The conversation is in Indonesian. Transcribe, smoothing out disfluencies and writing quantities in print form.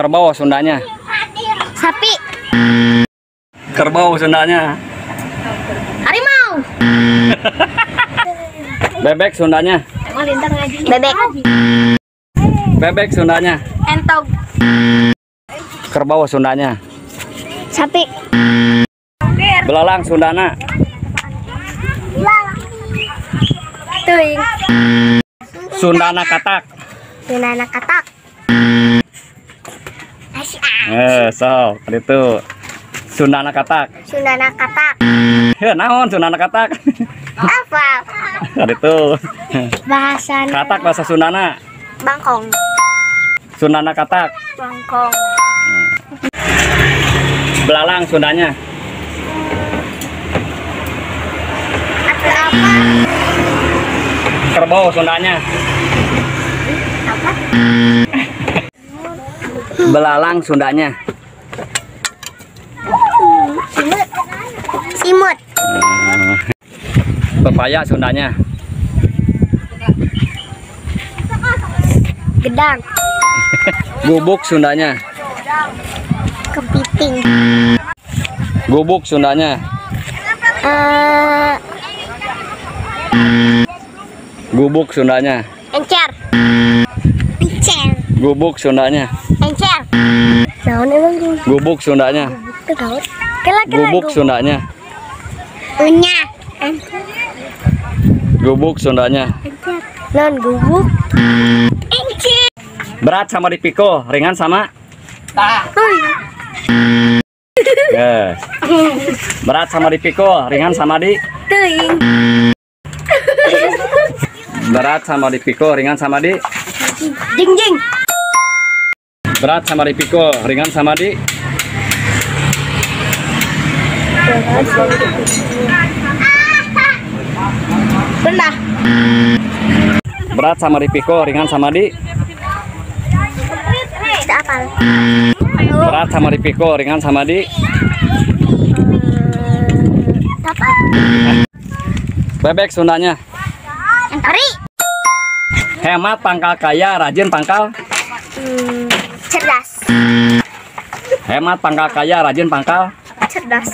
Kerbau Sundanya. Sapi. Kerbau Sundanya. Harimau. Bebek Sundanya. Bebek. Bebek Sundanya. Entog. Kerbau Sundanya. Sapi. Belalang Sundana. Teuing. Sundana katak. Sundana katak. So, itu Sundana katak. Sundana katak. Naon Sundana katak? Apa? Itu Bahasa katak bahasa Sundana. Bangkong. Sundana katak. Bangkong. Belalang Sundanya. Atau apa? Kerbau Sundanya. Apa? Belalang Sundanya. Simut. Pepaya Sundanya. Gedang. Gubuk Sundanya. Kepiting. Gubuk Sundanya. Gubuk Sundanya. Encer. Encer. Gubuk Sundanya. Encer. Naon emang Gubuk Sundanya. gubuk? Kela-kela Gubuk Sundanya. Unya. Gubuk Sundanya. Non gubuk. Encer. Berat sama dipikul, ringan sama yes. Berat sama dipikul, ringan sama di Teuing. berat sama dipikul, ringan sama di Jing jing. berat sama dipikul, ringan sama di Rendah. berat sama dipikul, ringan sama di Tidak apal. berat sama dipikul, ringan sama di Apa? bebek Sundanya. Entari. Hemat pangkal kaya, rajin pangkal. Cerdas. Hemat pangkal kaya, rajin pangkal. Cerdas.